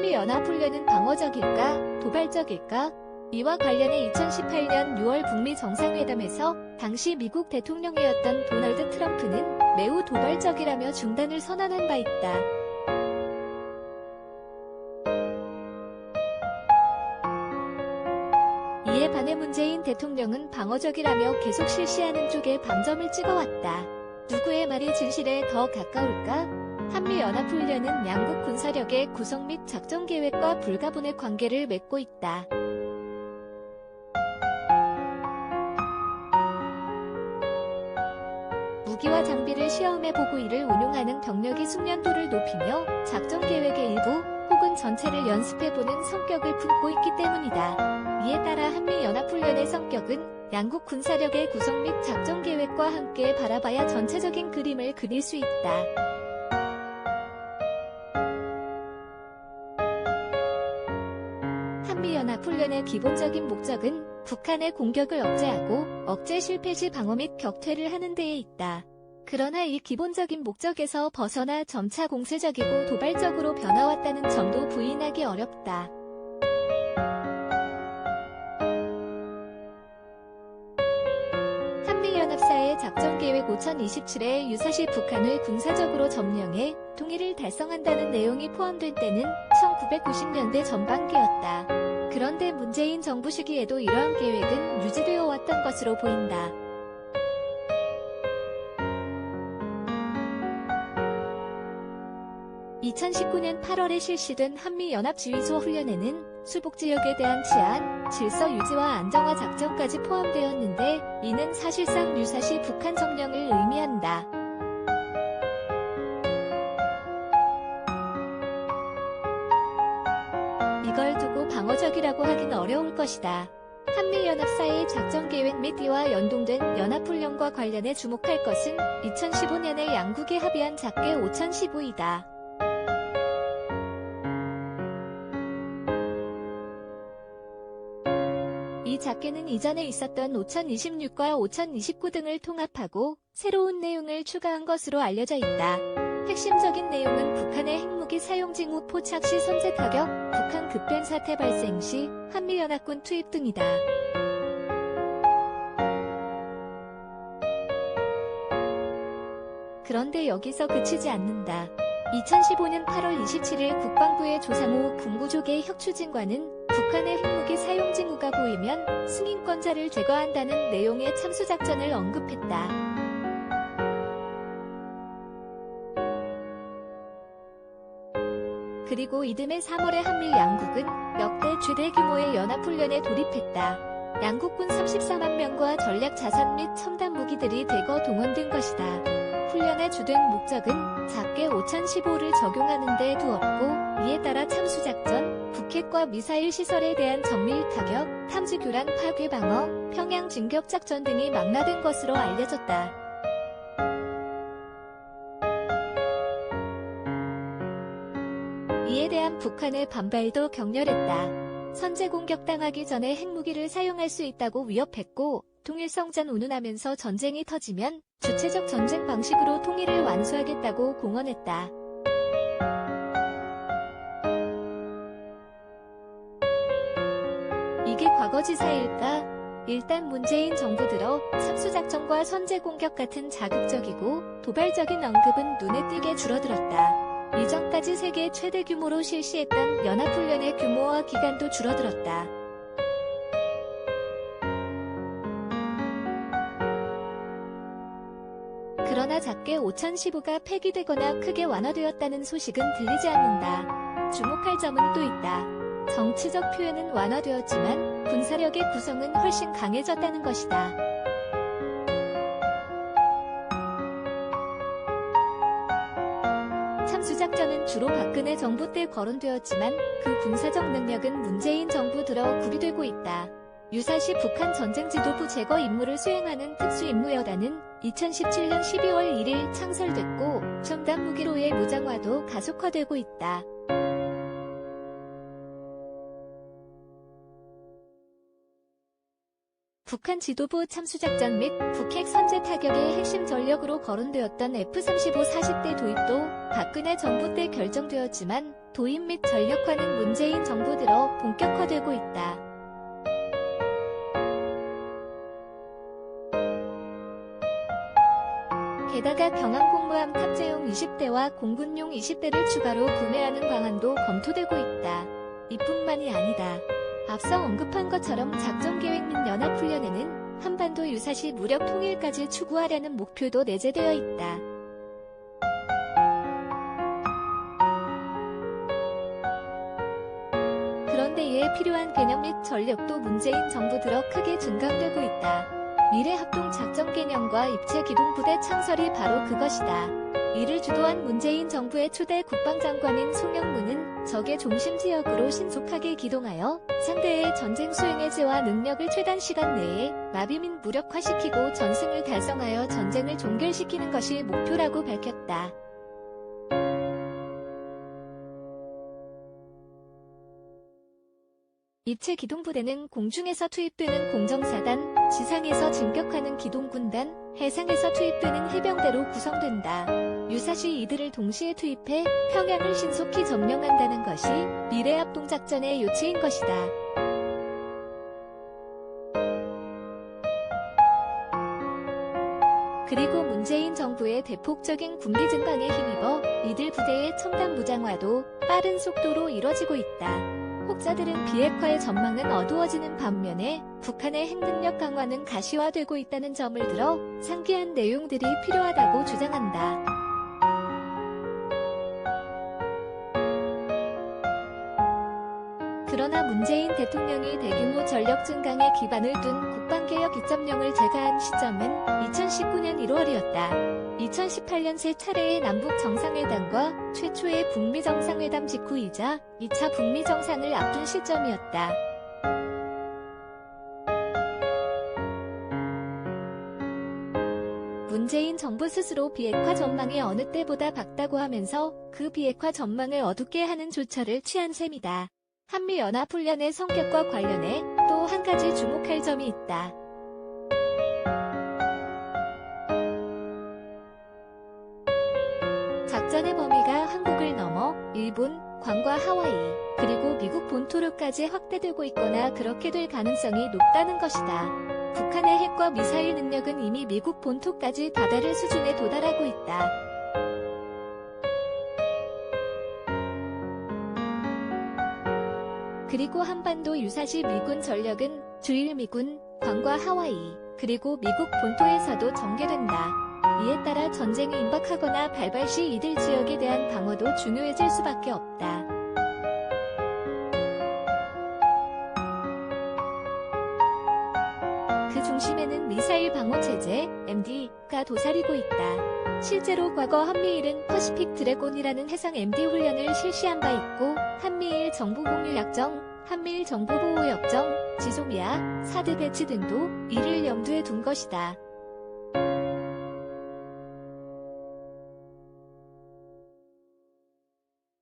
한미연합훈련은 방어적일까, 도발적일까? 이와 관련해 2018년 6월 북미 정상회담에서 당시 미국 대통령이었던 도널드 트럼프는 매우 도발적이라며 중단을 선언한 바 있다. 이에 반해 문재인 대통령은 방어적이라며 계속 실시하는 쪽에 방점을 찍어왔다. 누구의 말이 진실에 더 가까울까? 한미연합훈련은 양국 군사력의 구성 및 작전 계획과 불가분의 관계를 맺고 있다. 무기와 장비를 시험해보고 이를 운용하는 병력의 숙련도를 높이며 작전 계획의 일부 혹은 전체를 연습해보는 성격을 품고 있기 때문이다. 이에 따라 한미연합훈련의 성격은 양국 군사력의 구성 및 작전 계획과 함께 바라봐야 전체적인 그림을 그릴 수 있다. 한미연합훈련의 기본적인 목적은 북한의 공격을 억제하고 억제 실패 시 방어 및 격퇴를 하는 데에 있다. 그러나 이 기본적인 목적에서 벗어나 점차 공세적이고 도발적으로 변화왔다는 점도 부인하기 어렵다. 한미연합사의 작전계획 5027에 유사시 북한을 군사적으로 점령해 통일을 달성한다는 내용이 포함된 때는 1990년대 전반기였다. 그런데 문재인 정부 시기에도 이러한 계획은 유지되어 왔던 것으로 보인다. (2019년 8월에) 실시된 한미연합지휘소 훈련에는 수복지역에 대한 치안, 질서 유지와 안정화 작전까지 포함되었는데 이는 사실상 유사시 북한 점령을 의미한다. 이걸 두고 방어적이라고 하긴 어려울 것이다. 한미연합사의 작전계획 및 이와 연동된 연합훈련과 관련해 주목할 것은 2015년에 양국이 합의한 작계 5015이다. 이 작계는 이전에 있었던 5026과 5029 등을 통합하고 새로운 내용을 추가한 것으로 알려져 있다. 핵심적인 내용은 북한의 핵무기 사용 징후 포착 시 선제 타격, 북한 급변 사태 발생 시 한미연합군 투입 등이다. 그런데 여기서 그치지 않는다. 2015년 8월 27일 국방부의 조상우 군부조계 혁추진관은 북한의 핵무기 사용 징후가 보이면 승인권자를 제거한다는 내용의 참수작전을 언급했다. 그리고 이듬해 3월에 한미 양국은 역대 최대 규모의 연합훈련에 돌입했다. 양국군 34만 명과 전략 자산 및 첨단 무기들이 대거 동원된 것이다. 훈련의 주된 목적은 작계 5015를 적용하는 데 두었고 이에 따라 참수작전, 북핵과 미사일 시설에 대한 정밀 타격, 탐지 교란 파괴 방어, 평양 진격작전 등이 망라된 것으로 알려졌다. 이에 대한 북한의 반발도 격렬했다. 선제 공격당하기 전에 핵무기를 사용할 수 있다고 위협했고 통일성전 운운하면서 전쟁이 터지면 주체적 전쟁 방식으로 통일을 완수하겠다고 공언했다. 이게 과거지사일까? 일단 문재인 정부 들어 참수작전과 선제 공격 같은 자극적이고 도발적인 언급은 눈에 띄게 줄어들었다. 이전까지 세계 최대 규모로 실시했던 연합훈련의 규모와 기간도 줄어들었다. 그러나 작계 5015가 폐기되거나 크게 완화되었다는 소식은 들리지 않는다. 주목할 점은 또 있다. 정치적 표현은 완화되었지만 군사력의 구성은 훨씬 강해졌다는 것이다. 참수작전은 주로 박근혜 정부 때 거론되었지만 그 군사적 능력은 문재인 정부 들어 구비되고 있다. 유사시 북한 전쟁 지도부 제거 임무를 수행하는 특수임무여단은 2017년 12월 1일 창설됐고 첨단 무기로의 무장화도 가속화되고 있다. 북한 지도부 참수작전 및 북핵 선제 타격의 핵심 전력으로 거론되었던 F-35 40대 도입도 박근혜 정부 때 결정되었지만 도입 및 전력화는 문재인 정부 들어 본격화되고 있다. 게다가 경항공무함 탑재용 20대와 공군용 20대를 추가로 구매하는 방안도 검토되고 있다. 이뿐만이 아니다. 앞서 언급한 것처럼 작전계획 및 연합훈련에는 한반도 유사시 무력 통일까지 추구하려는 목표도 내재되어 있다. 그런데 이에 필요한 개념 및 전력도 문재인 정부 들어 크게 증강되고 있다. 미래합동작전 개념과 입체기동부대 창설이 바로 그것이다. 이를 주도한 문재인 정부의 초대 국방장관인 송영무는 적의 중심지역으로 신속하게 기동하여 상대의 전쟁 수행 해제와 능력을 최단 시간 내에 마비 및 무력화시키고 전승을 달성하여 전쟁을 종결시키는 것이 목표라고 밝혔다. 입체기동부대는 공중에서 투입되는 공정사단, 지상에서 진격하는 기동군단, 해상에서 투입되는 해병대로 구성된다. 유사시 이들을 동시에 투입해 평양을 신속히 점령한다는 것이 미래합동작전의 요체인 것이다. 그리고 문재인 정부의 대폭적인 군비 증강에 힘입어 이들 부대의 첨단 무장화도 빠른 속도로 이뤄지고 있다. 혹자들은 비핵화의 전망은 어두워지는 반면에 북한의 핵능력 강화는 가시화되고 있다는 점을 들어 상기한 내용들이 필요하다고 주장한다. 그러나 문재인 대통령이 대규모 전력 증강에 기반을 둔 국방개혁 2.0을 제가한 시점은 2019년 1월이었다. 2018년 세 차례의 남북 정상회담과 최초의 북미 정상회담 직후이자 2차 북미 정상을 앞둔 시점이었다. 문재인 정부 스스로 비핵화 전망이 어느 때보다 밝다고 하면서 그 비핵화 전망을 어둡게 하는 조처를 취한 셈이다. 한미연합훈련의 성격과 관련해 또 한 가지 주목할 점이 있다. 작전의 범위가 한국을 넘어 일본, 괌과 하와이, 그리고 미국 본토로까지 확대되고 있거나 그렇게 될 가능성이 높다는 것이다. 북한의 핵과 미사일 능력은 이미 미국 본토까지 다다를 수준에 도달하고 있다. 그리고 한반도 유사시 미군 전력은 주일 미군, 괌과 하와이, 그리고 미국 본토에서도 전개된다. 이에 따라 전쟁이 임박하거나 발발 시 이들 지역에 대한 방어도 중요해질 수밖에 없다. 그 중심에는 미사일 방어체제, MD가 도사리고 있다. 실제로 과거 한미일은 퍼시픽 드래곤이라는 해상 MD 훈련을 실시한 바 있고 한미일 정보공유약정, 한미일 정보보호협정, 지소미아, 사드 배치 등도 이를 염두에 둔 것이다.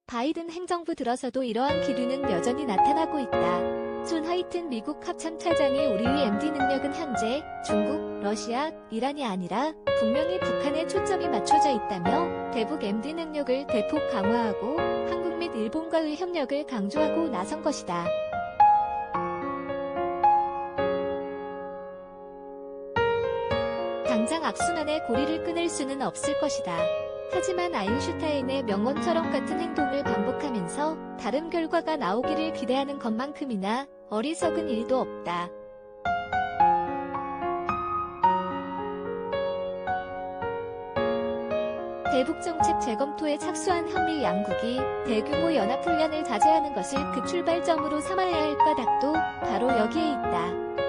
바이든 행정부 들어서도 이러한 기류는 여전히 나타나고 있다. 존 하이튼 미국 합참차장이 우리의 MD 능력은 현재 중국, 러시아, 이란이 아니라 분명히 북한에 초점이 맞춰져 있다며 대북 MD 능력을 대폭 강화하고 한국 및 일본과의 협력을 강조하고 나선 것이다. 당장 악순환의 고리를 끊을 수는 없을 것이다. 하지만 아인슈타인의 명언처럼 같은 행동을 반복하면서 다른 결과가 나오기를 기대하는 것만큼이나 어리석은 일도 없다. 대북정책 재검토에 착수한 한미 양국이 대규모 연합훈련을 자제하는 것을 그 출발점으로 삼아야 할 까닭도 바로 여기에 있다.